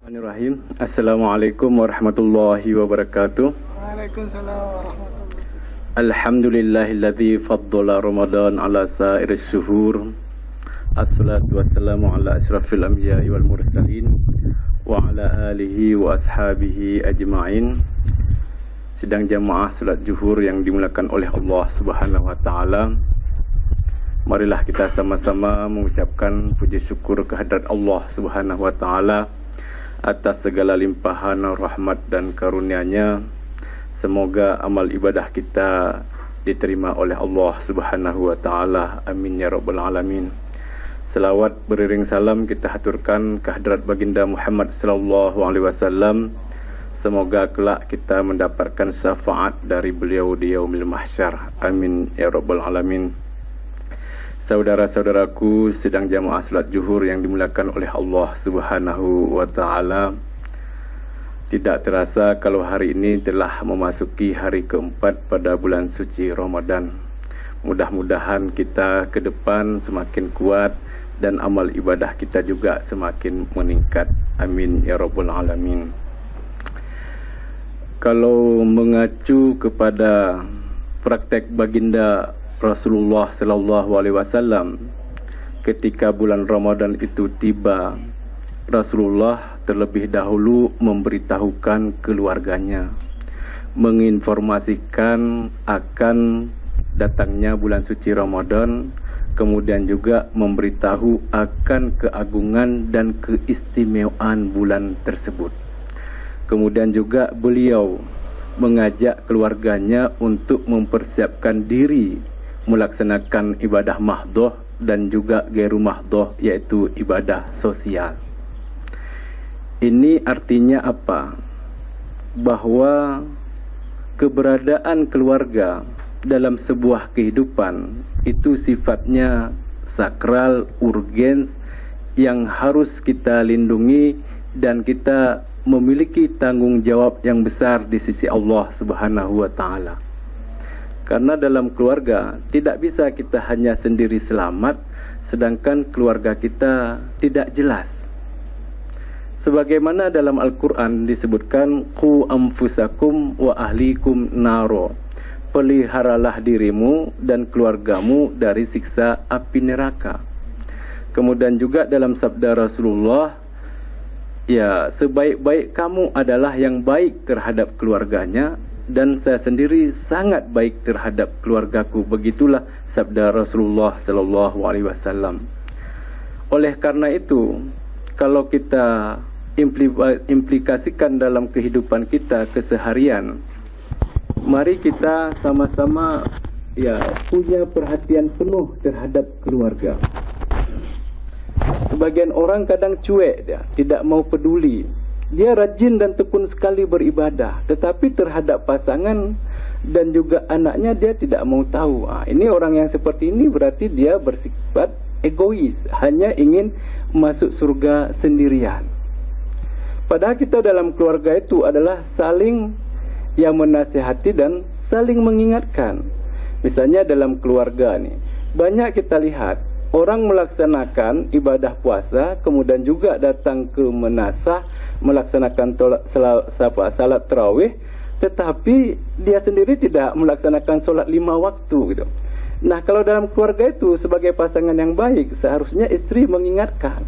Bismillahirrahmanirrahim. Assalamualaikum warahmatullahi wabarakatuh. Waalaikumsalam warahmatullahi. Alhamdulillahilladzi faddala Ramadan ala sa'iris syuhur. Assalatu wassalamu ala asyrafil anbiya'i wal mursalin wa ala alihi wa ashabihi ajma'in. Sidang jamaah salat zuhur yang dimulakan oleh Allah Subhanahu wa taala. Marilah kita sama-sama mengucapkan puji syukur kehadrat Allah Subhanahu wa taala atas segala limpahan rahmat dan karunia-Nya. Semoga amal ibadah kita diterima oleh Allah Subhanahu wa taala. Amin ya rabbal alamin. Selawat beriring salam kita haturkan kehadrat baginda Muhammad sallallahu alaihi wasallam. Semoga kelak kita mendapatkan syafaat dari beliau di yaumil mahsyar. Amin ya rabbal alamin. Saudara-saudaraku sidang jamaah salat zuhur yang dimuliakan oleh Allah Subhanahu wa taala. Tidak terasa kalau hari ini telah memasuki hari keempat pada bulan suci Ramadan. Mudah-mudahan kita ke depan semakin kuat dan amal ibadah kita juga semakin meningkat. Amin ya rabbal alamin. Kalau mengacu kepada praktek baginda Rasulullah sallallahu alaihi wasallam, ketika bulan Ramadan itu tiba, Rasulullah terlebih dahulu memberitahukan keluarganya, menginformasikan akan datangnya bulan suci Ramadan, kemudian juga memberitahu akan keagungan dan keistimewaan bulan tersebut. Kemudian juga beliau mengajak keluarganya untuk mempersiapkan diri melaksanakan ibadah mahdoh dan juga gairu mahdoh, yaitu ibadah sosial. Ini artinya apa? Bahwa keberadaan keluarga dalam sebuah kehidupan itu sifatnya sakral, urgen, yang harus kita lindungi dan kita memiliki tanggung jawab yang besar di sisi Allah Subhanahu wa taala. Karena dalam keluarga tidak bisa kita hanya sendiri selamat sedangkan keluarga kita tidak jelas. Sebagaimana dalam Al-Quran disebutkan, qu anfusakum wa ahlikum naro, peliharalah dirimu dan keluargamu dari siksa api neraka. Kemudian juga dalam sabda Rasulullah, ya, sebaik-baik kamu adalah yang baik terhadap keluarganya, dan saya sendiri sangat baik terhadap keluargaku. Begitulah sabda Rasulullah sallallahu alaihi wasallam. Oleh karena itu, kalau kita implikasikan dalam kehidupan kita keseharian, mari kita sama-sama punya perhatian penuh terhadap keluarga. Sebagian orang kadang cuek, dia tidak mau peduli. Dia rajin dan tekun sekali beribadah, tetapi terhadap pasangan dan juga anaknya dia tidak mau tahu. Ini orang yang seperti ini berarti dia bersifat egois, hanya ingin masuk surga sendirian. Padahal kita dalam keluarga itu adalah saling yang menasihati dan saling mengingatkan. Misalnya dalam keluarga nih, banyak kita lihat orang melaksanakan ibadah puasa, kemudian juga datang ke menasah, melaksanakan salat tarawih, tetapi dia sendiri tidak melaksanakan solat 5 waktu gitu. Nah, kalau dalam keluarga itu sebagai pasangan yang baik, seharusnya istri mengingatkan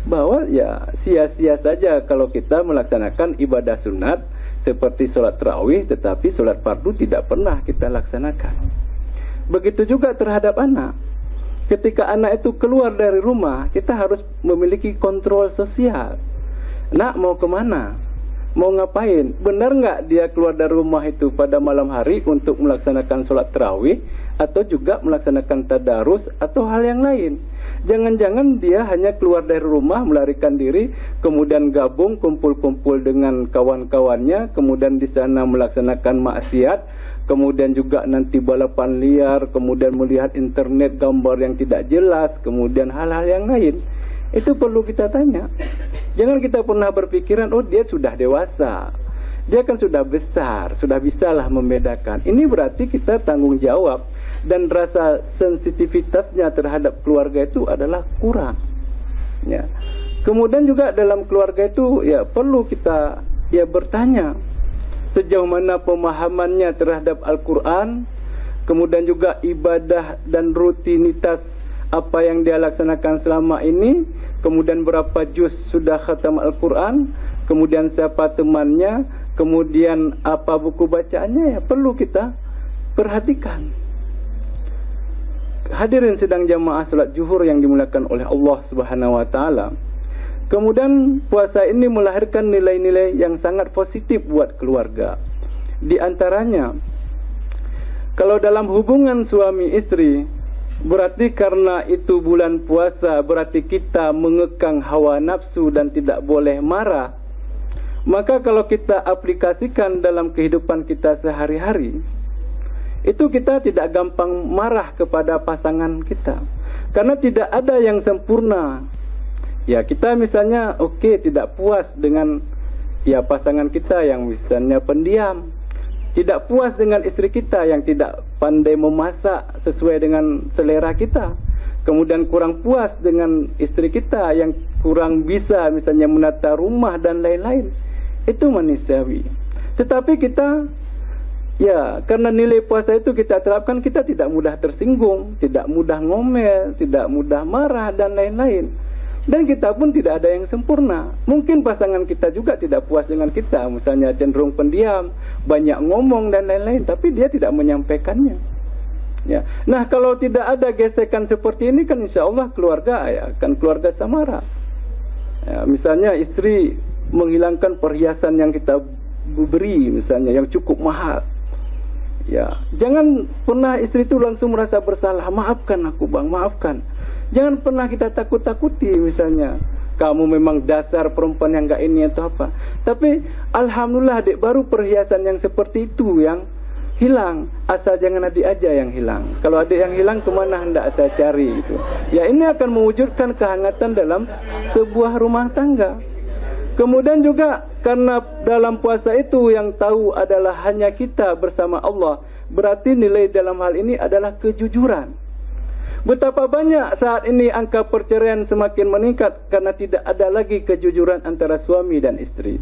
bahwa ya sia-sia saja kalau kita melaksanakan ibadah sunat seperti solat tarawih, tetapi solat fardu tidak pernah kita laksanakan. Begitu juga terhadap anak. Ketika anak itu keluar dari rumah, kita harus memiliki kontrol sosial. Nak mau kemana? Mau ngapain? Benar nggak dia keluar dari rumah itu pada malam hari untuk melaksanakan sholat tarawih, atau juga melaksanakan tadarus atau hal yang lain? Jangan-jangan dia hanya keluar dari rumah melarikan diri, kemudian gabung kumpul-kumpul dengan kawan-kawannya, kemudian di sana melaksanakan maksiat, kemudian juga nanti balapan liar, kemudian melihat internet gambar yang tidak jelas, kemudian hal-hal yang lain. Itu perlu kita tanya. Jangan kita pernah berpikiran, oh dia sudah dewasa, dia kan sudah besar, sudah bisalah membedakan. Ini berarti kita tanggung jawab dan rasa sensitivitasnya terhadap keluarga itu adalah kurang. Ya. Kemudian juga dalam keluarga itu ya perlu kita ya bertanya sejauh mana pemahamannya terhadap Al-Quran, kemudian juga ibadah dan rutinitas apa yang dia laksanakan selama ini, kemudian berapa juz sudah khatam Al-Quran, kemudian siapa temannya, kemudian apa buku bacaannya, ya perlu kita perhatikan. Hadirin sedang jamaah salat zuhur yang dimuliakan oleh Allah Subhanahu wa taala. Kemudian puasa ini melahirkan nilai-nilai yang sangat positif buat keluarga. Di antaranya, kalau dalam hubungan suami istri, berarti karena itu bulan puasa, berarti kita mengekang hawa nafsu dan tidak boleh marah. Maka kalau kita aplikasikan dalam kehidupan kita sehari-hari, itu kita tidak gampang marah kepada pasangan kita. Karena tidak ada yang sempurna. Ya, kita misalnya tidak puas dengan ya pasangan kita yang misalnya pendiam, tidak puas dengan istri kita yang tidak pandai memasak sesuai dengan selera kita, kemudian kurang puas dengan istri kita yang kurang bisa misalnya menata rumah dan lain-lain. Itu manusiawi. Tetapi kita ya karena nilai puasa itu kita terapkan, kita tidak mudah tersinggung, tidak mudah ngomel, tidak mudah marah dan lain-lain. Dan kita pun tidak ada yang sempurna. Mungkin pasangan kita juga tidak puas dengan kita, misalnya cenderung pendiam, banyak ngomong dan lain-lain, tapi dia tidak menyampaikannya. Ya. Nah, kalau tidak ada gesekan seperti ini kan insya Allah keluarga ya, akan keluarga samara. Ya, misalnya istri menghilangkan perhiasan yang kita beri, misalnya yang cukup mahal. Ya, jangan pernah istri itu langsung merasa bersalah. Maafkan aku bang, maafkan. Jangan pernah kita takut-takuti misalnya, kamu memang dasar perempuan yang gak ini atau apa. Tapi alhamdulillah adik, baru perhiasan yang seperti itu yang hilang. Asal jangan adik aja yang hilang. Kalau adik yang hilang, kemana hendak saya cari itu. Ya, ini akan mewujudkan kehangatan dalam sebuah rumah tangga. Kemudian juga karena dalam puasa itu yang tahu adalah hanya kita bersama Allah, berarti nilai dalam hal ini adalah kejujuran. Betapa banyak saat ini angka perceraian semakin meningkat karena tidak ada lagi kejujuran antara suami dan istri.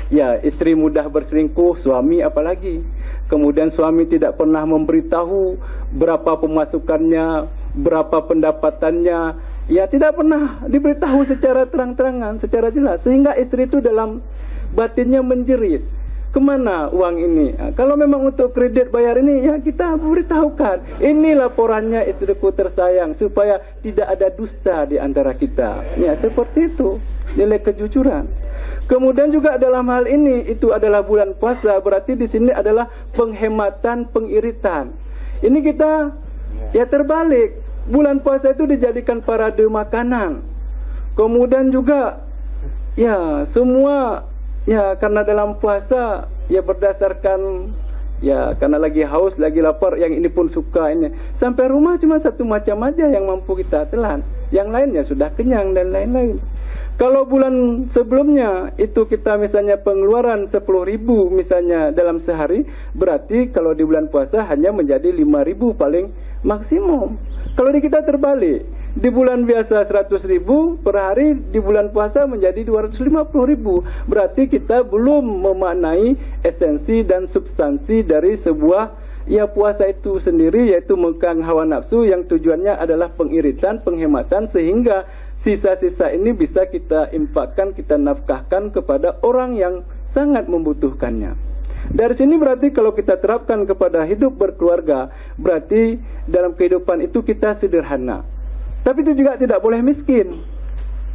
Ya, istri mudah berselingkuh, suami apalagi. Kemudian suami tidak pernah memberitahu berapa pemasukannya, berapa pendapatannya. Ya, tidak pernah diberitahu secara terang-terangan, secara jelas. Sehingga istri itu dalam batinnya menjerit. Kemana uang ini? Nah, kalau memang untuk kredit bayar ini, ya kita beritahukan. Ini laporannya istriku tersayang, supaya tidak ada dusta di antara kita. Ya, seperti itu nilai kejujuran. Kemudian juga dalam hal ini, itu adalah bulan puasa, berarti di sini adalah penghematan, pengiritan. Ini kita ya terbalik. Bulan puasa itu dijadikan parade makanan. Kemudian juga ya semua ya karena dalam puasa ya berdasarkan ya karena lagi haus, lagi lapar, yang ini pun suka ini. Sampai rumah cuma satu macam aja yang mampu kita telan. Yang lainnya sudah kenyang dan lain-lain. Kalau bulan sebelumnya itu kita misalnya pengeluaran 10.000 misalnya dalam sehari, berarti kalau di bulan puasa hanya menjadi 5.000 paling maksimum. Kalau di kita terbalik, di bulan biasa 100.000 per hari, di bulan puasa menjadi 250.000. Berarti kita belum memaknai esensi dan substansi dari sebuah ya puasa itu sendiri, yaitu mengekang hawa nafsu yang tujuannya adalah pengiritan, penghematan, sehingga sisa-sisa ini bisa kita infakkan, kita nafkahkan kepada orang yang sangat membutuhkannya. Dari sini berarti kalau kita terapkan kepada hidup berkeluarga, berarti dalam kehidupan itu kita sederhana. Tapi itu juga tidak boleh miskin.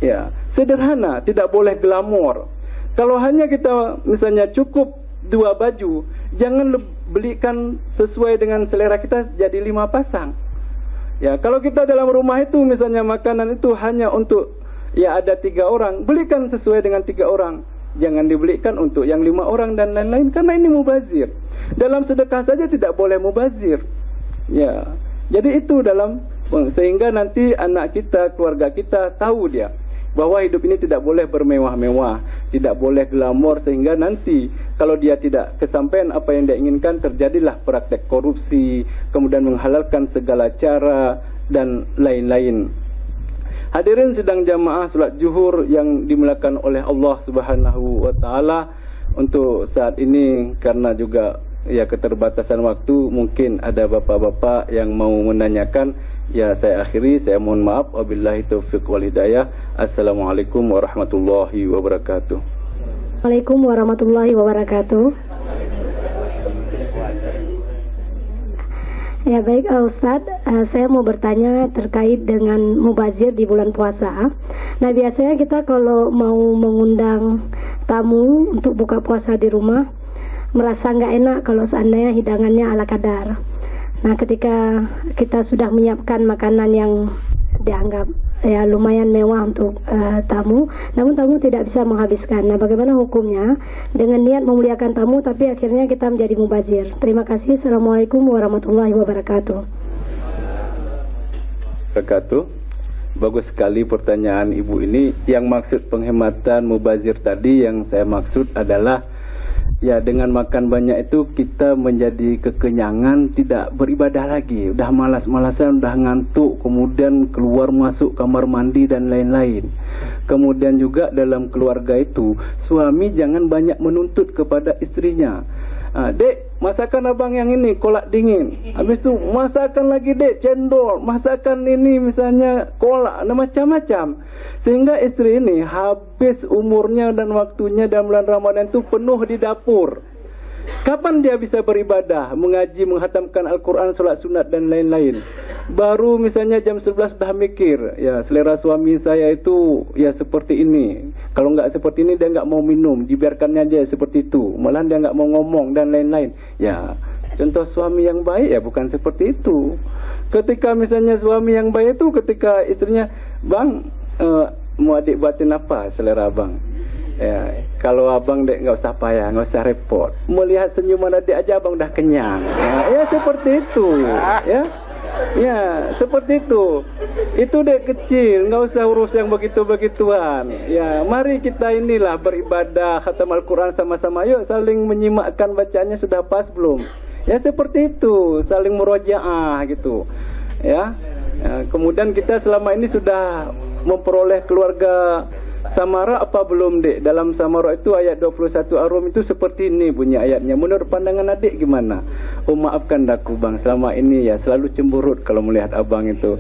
Ya, sederhana, tidak boleh glamor. Kalau hanya kita misalnya cukup 2 baju, jangan belikan sesuai dengan selera kita jadi 5 pasang. Ya, kalau kita dalam rumah itu misalnya makanan itu hanya untuk ya ada 3 orang, belikan sesuai dengan 3 orang. Jangan dibelikan untuk yang 5 orang dan lain-lain, karena ini mubazir. Dalam sedekah saja tidak boleh mubazir. Ya, jadi itu dalam, sehingga nanti anak kita, keluarga kita tahu dia bahwa hidup ini tidak boleh bermewah-mewah, tidak boleh glamor, sehingga nanti kalau dia tidak kesampaian apa yang dia inginkan, terjadilah praktek korupsi, kemudian menghalalkan segala cara dan lain-lain. Hadirin sidang jamaah salat zuhur yang dimuliakan oleh Allah Subhanahu wa taala, untuk saat ini karena juga ya keterbatasan waktu, mungkin ada bapak-bapak yang mau menanyakan. Ya, saya akhiri, saya mohon maaf. Wabillahi taufiq wal hidayah. Assalamualaikum warahmatullahi wabarakatuh. Waalaikumsalam warahmatullahi wabarakatuh. Ya baik Ustadz, saya mau bertanya terkait dengan mubazir di bulan puasa. Nah biasanya kita kalau mau mengundang tamu untuk buka puasa di rumah, merasa nggak enak kalau seandainya hidangannya ala kadar. Nah ketika kita sudah menyiapkan makanan yang dianggap ya lumayan mewah untuk tamu, namun tamu tidak bisa menghabiskan. Nah bagaimana hukumnya dengan niat memuliakan tamu tapi akhirnya kita menjadi mubazir? Terima kasih. Assalamualaikum warahmatullahi wabarakatuh. Bagus sekali pertanyaan ibu ini. Yang maksud penghematan mubazir tadi, yang saya maksud adalah ya dengan makan banyak itu kita menjadi kekenyangan, tidak beribadah lagi, udah malas-malasan, udah ngantuk, kemudian keluar masuk kamar mandi dan lain-lain. Kemudian juga dalam keluarga itu suami jangan banyak menuntut kepada istrinya. Dek, masakan abang yang ini kolak dingin. Habis itu masakan lagi dek cendol, masakan ini misalnya kolak, macam-macam. Sehingga istri ini habis umurnya dan waktunya dalam bulan Ramadan itu penuh di dapur. Kapan dia bisa beribadah, mengaji, menghatamkan Al-Quran, sholat sunat dan lain-lain? Baru misalnya jam 11 sudah mikir, ya selera suami saya itu ya seperti ini. Kalau nggak seperti ini dia nggak mau minum, dibiarkannya aja seperti itu. Malahan dia nggak mau ngomong dan lain-lain. Ya contoh suami yang baik ya bukan seperti itu. Ketika misalnya suami yang baik itu ketika istrinya, bang mau adik buatin apa selera abang? Ya, kalau abang dek nggak usah payah, nggak usah repot. Melihat senyuman adik aja abang udah kenyang. Ya seperti itu. Ya seperti itu. Itu dek kecil, nggak usah urus yang begitu-begituan. Ya, mari kita inilah beribadah, khatam Al-Quran sama-sama. Yuk saling menyimakkan bacaannya sudah pas belum? Ya seperti itu, saling murojaah gitu. Ya, kemudian kita selama ini sudah memperoleh keluarga samara apa belum dek? Dalam samara itu ayat 21 Ar-Rum itu seperti ini bunyi ayatnya. Menurut pandangan adik gimana? Oh maafkan daku bang, selama ini ya selalu cemburut kalau melihat abang itu.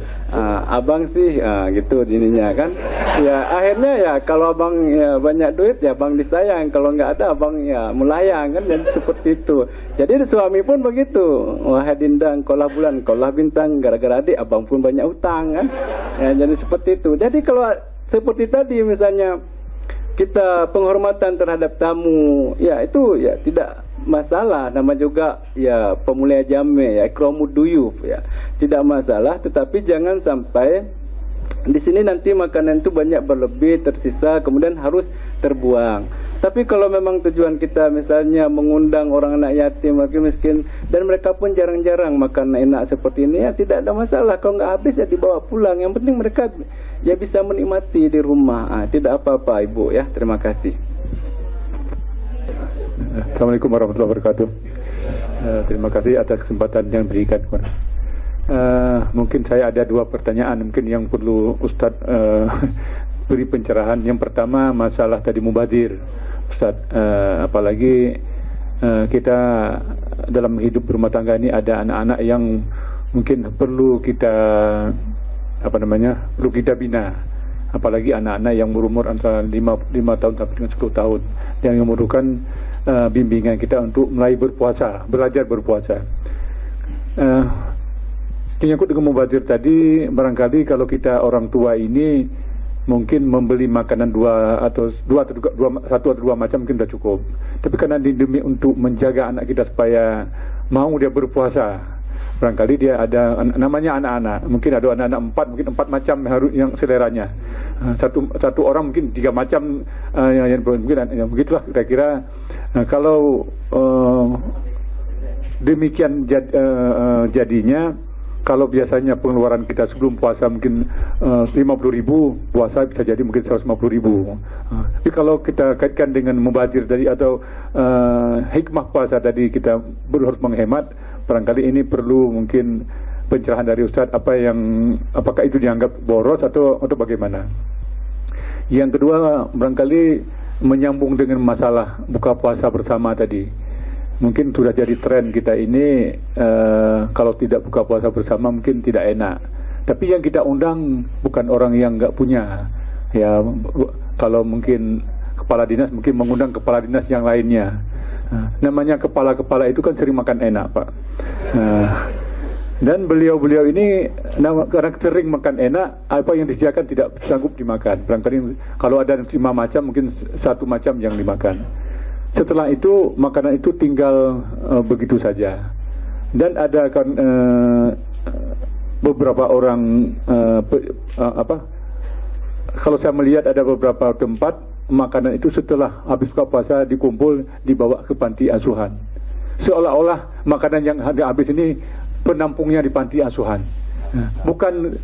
Abang sih gitu ininya kan. Ya akhirnya ya kalau abang ya banyak duit ya abang disayang, kalau nggak ada abang ya melayang kan, jadi seperti itu. Jadi suami pun begitu. Wahai dinda engkaulah bulan, engkaulah bintang, gara-gara adik abang pun banyak utang kan. Ya jadi seperti itu. Jadi kalau seperti tadi misalnya kita penghormatan terhadap tamu, ya itu ya tidak masalah. Nama juga ya pemulia jame, ya ikramud duyuf, ya tidak masalah. Tetapi jangan sampai di sini nanti makanan itu banyak berlebih, tersisa, kemudian harus terbuang. Tapi kalau memang tujuan kita misalnya mengundang orang anak yatim, fakir miskin, dan mereka pun jarang-jarang makan enak seperti ini, ya tidak ada masalah. Kalau nggak habis ya dibawa pulang. Yang penting mereka ya bisa menikmati di rumah. Tidak apa-apa ibu ya. Terima kasih. Assalamualaikum warahmatullahi wabarakatuh. Terima kasih atas kesempatan yang diberikan. Mungkin saya ada dua pertanyaan mungkin yang perlu Ustadz beri pencerahan. Yang pertama masalah tadi mubazir, Ustadz, apalagi kita dalam hidup rumah tangga ini ada anak-anak yang mungkin perlu kita perlu kita bina, apalagi anak-anak yang berumur antara 5 tahun sampai dengan 10 tahun yang memerlukan bimbingan kita untuk mulai berpuasa, belajar berpuasa. Menyangkut dengan mubazir tadi, barangkali kalau kita orang tua ini mungkin membeli makanan satu atau dua macam mungkin sudah cukup. Tapi karena demi untuk menjaga anak kita supaya mau dia berpuasa, barangkali dia ada namanya anak-anak, mungkin ada anak-anak 4, mungkin 4 macam yang seleranya. Satu orang mungkin 3 macam yang mungkin begitulah kira-kira. Kalau demikian jadinya, kalau biasanya pengeluaran kita sebelum puasa mungkin 50.000, puasa bisa jadi mungkin 150.000. Tapi kalau kita kaitkan dengan mubazir tadi atau hikmah puasa tadi, kita harus menghemat. Barangkali ini perlu mungkin pencerahan dari Ustadz apakah itu dianggap boros atau bagaimana. Yang kedua, barangkali menyambung dengan masalah buka puasa bersama tadi. Mungkin sudah jadi tren kita ini, kalau tidak buka puasa bersama mungkin tidak enak. Tapi yang kita undang bukan orang yang nggak punya. Ya, kalau mungkin kepala dinas mungkin mengundang kepala dinas yang lainnya. Namanya kepala-kepala itu kan sering makan enak, Pak. Dan beliau-beliau ini karena sering makan enak, apa yang disediakan tidak sanggup dimakan. Barangkali kalau ada 5 macam, mungkin 1 macam yang dimakan. Setelah itu makanan itu tinggal begitu saja. Dan ada kan beberapa orang kalau saya melihat ada beberapa tempat makanan itu setelah habis buka puasa dikumpul dibawa ke panti asuhan. Seolah-olah makanan yang habis ini penampungnya di panti asuhan. Bukan,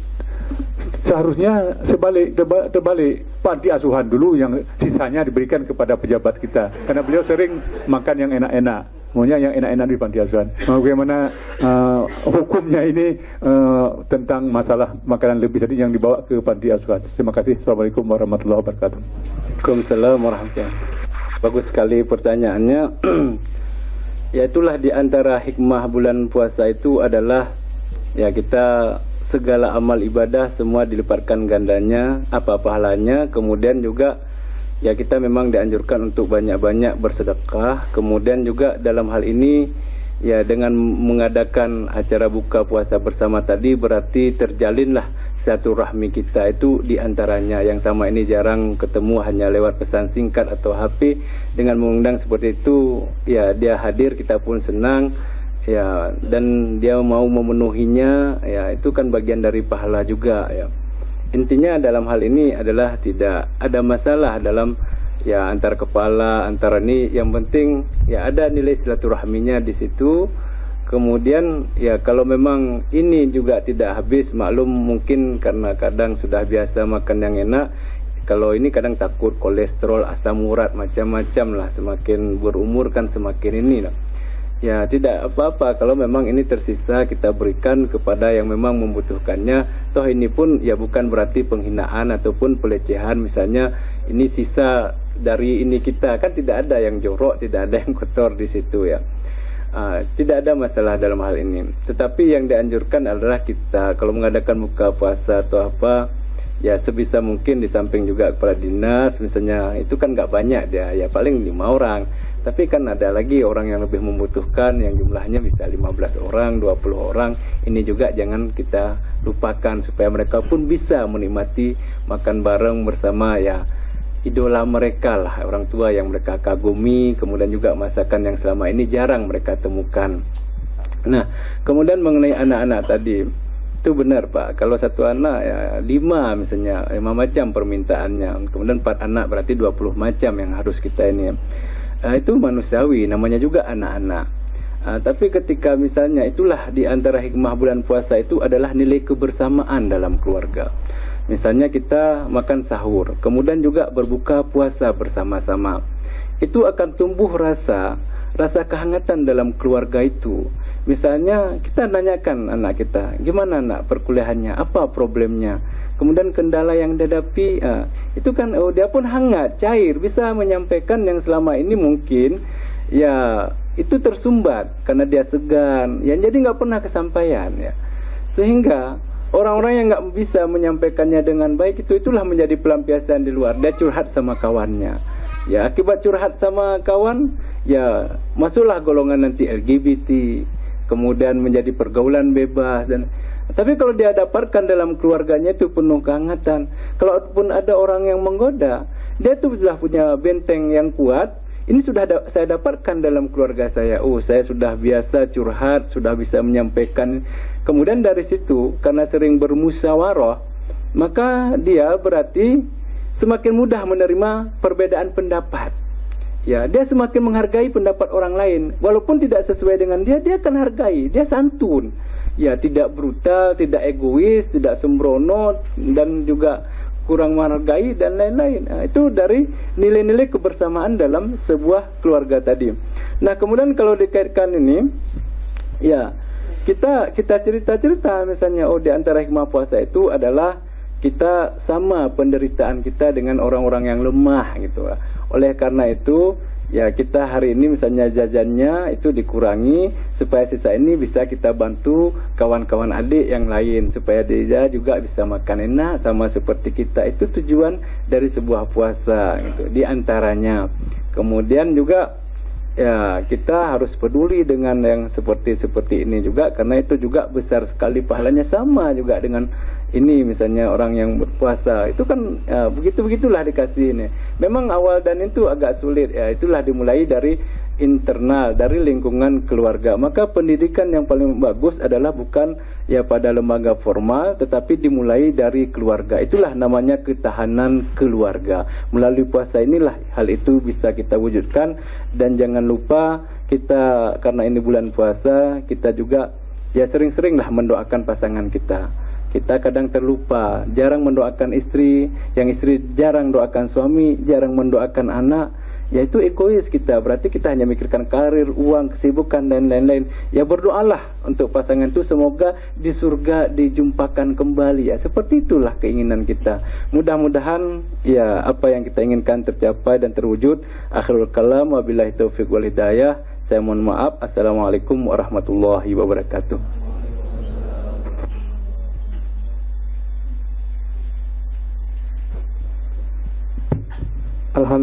seharusnya terbalik, panti asuhan dulu yang sisanya diberikan kepada pejabat kita. Karena beliau sering makan yang enak-enak, maunya yang enak-enak di panti asuhan. Bagaimana hukumnya ini tentang masalah makanan lebih tadi yang dibawa ke panti asuhan. Terima kasih. Assalamualaikum warahmatullahi wabarakatuh. Waalaikumsalam warahmatullahi wabarakatuh. Bagus sekali pertanyaannya. Ya, itulah di antara hikmah bulan puasa itu adalah ya kita segala amal ibadah semua dilipatkan gandanya, apa pahalanya. Kemudian juga ya kita memang dianjurkan untuk banyak-banyak bersedekah. Kemudian juga dalam hal ini ya dengan mengadakan acara buka puasa bersama tadi berarti terjalinlah silaturahmi kita itu diantaranya. Yang sama ini jarang ketemu, hanya lewat pesan singkat atau HP. Dengan mengundang seperti itu ya dia hadir, kita pun senang ya, dan dia mau memenuhinya ya, itu kan bagian dari pahala juga ya. Intinya dalam hal ini adalah tidak ada masalah dalam ya antar kepala, antara ini, yang penting ya ada nilai silaturahminya di situ. Kemudian ya kalau memang ini juga tidak habis, maklum mungkin karena kadang sudah biasa makan yang enak. Kalau ini kadang takut kolesterol, asam urat, macam-macam lah. Semakin berumur kan semakin ini lah. Ya tidak apa-apa kalau memang ini tersisa kita berikan kepada yang memang membutuhkannya. Toh ini pun ya bukan berarti penghinaan ataupun pelecehan. Misalnya ini sisa dari ini kita, kan tidak ada yang jorok, tidak ada yang kotor di situ ya. Tidak ada masalah dalam hal ini. Tetapi yang dianjurkan adalah kita kalau mengadakan buka puasa atau apa ya sebisa mungkin di samping juga kepala dinas misalnya, itu kan nggak banyak dia ya, paling 5 orang. Tapi kan ada lagi orang yang lebih membutuhkan yang jumlahnya bisa 15 orang, 20 orang. Ini juga jangan kita lupakan supaya mereka pun bisa menikmati makan bareng bersama ya idola mereka lah, orang tua yang mereka kagumi. Kemudian juga masakan yang selama ini jarang mereka temukan. Nah, kemudian mengenai anak-anak tadi, itu benar Pak, kalau satu anak ya 5 misalnya, 5 macam permintaannya. Kemudian 4 anak berarti 20 macam yang harus kita ini. Itu manusiawi, namanya juga anak-anak. Tapi ketika misalnya itulah di antara hikmah bulan puasa itu adalah nilai kebersamaan dalam keluarga. Misalnya kita makan sahur, kemudian juga berbuka puasa bersama-sama. Itu akan tumbuh rasa kehangatan dalam keluarga itu. Misalnya kita nanyakan anak kita, gimana anak perkuliahannya, apa problemnya, kemudian kendala yang dihadapi, itu kan dia pun hangat, cair, bisa menyampaikan yang selama ini mungkin ya itu tersumbat karena dia segan, ya jadi nggak pernah kesampaian ya. Sehingga orang-orang yang nggak bisa menyampaikannya dengan baik itulah menjadi pelampiasan di luar. Dia curhat sama kawannya. Ya akibat curhat sama kawan, ya masuklah golongan nanti LGBT, kemudian menjadi pergaulan bebas. Dan tapi kalau dia dapatkan dalam keluarganya itu penuh kehangatan. Kalaupun ada orang yang menggoda, dia tuh sudah punya benteng yang kuat. Ini sudah saya dapatkan dalam keluarga saya. Oh, saya sudah biasa curhat, sudah bisa menyampaikan. Kemudian dari situ, karena sering bermusyawarah, maka dia berarti semakin mudah menerima perbedaan pendapat. Ya, dia semakin menghargai pendapat orang lain. Walaupun tidak sesuai dengan dia akan hargai. Dia santun. Ya, tidak brutal, tidak egois, tidak sembrono, dan juga kurang menghargai dan lain-lain. Nah, itu dari nilai-nilai kebersamaan dalam sebuah keluarga tadi. Nah, kemudian kalau dikaitkan ini, ya kita cerita-cerita misalnya, oh di antara hikmah puasa itu adalah kita sama penderitaan kita dengan orang-orang yang lemah gitu. Oleh karena itu ya kita hari ini misalnya jajannya itu dikurangi supaya sisa ini bisa kita bantu kawan-kawan adik yang lain supaya dia juga bisa makan enak sama seperti kita. Itu tujuan dari sebuah puasa gitu, di antaranya. Kemudian juga ya kita harus peduli dengan yang seperti ini juga, karena itu juga besar sekali pahalanya, sama juga dengan ini misalnya orang yang berpuasa itu kan ya, begitulah dikasih ini. Memang awal dan itu agak sulit ya, itulah dimulai dari internal, dari lingkungan keluarga. Maka pendidikan yang paling bagus adalah bukan ya pada lembaga formal, tetapi dimulai dari keluarga. Itulah namanya ketahanan keluarga. Melalui puasa inilah hal itu bisa kita wujudkan. Dan jangan lupa kita, karena ini bulan puasa, kita juga ya sering-seringlah mendoakan pasangan kita. Kita kadang terlupa, jarang mendoakan istri, yang istri jarang doakan suami, jarang mendoakan anak. Ya itu egois kita, berarti kita hanya mikirkan karir, uang, kesibukan dan lain-lain. Ya berdoalah untuk pasangan itu semoga di surga dijumpakan kembali ya. Seperti itulah keinginan kita. Mudah-mudahan ya apa yang kita inginkan tercapai dan terwujud. Akhirul kalam, wabillahi taufiq wal hidayah. Saya mohon maaf. Assalamualaikum warahmatullahi wabarakatuh. Alhamdulillah.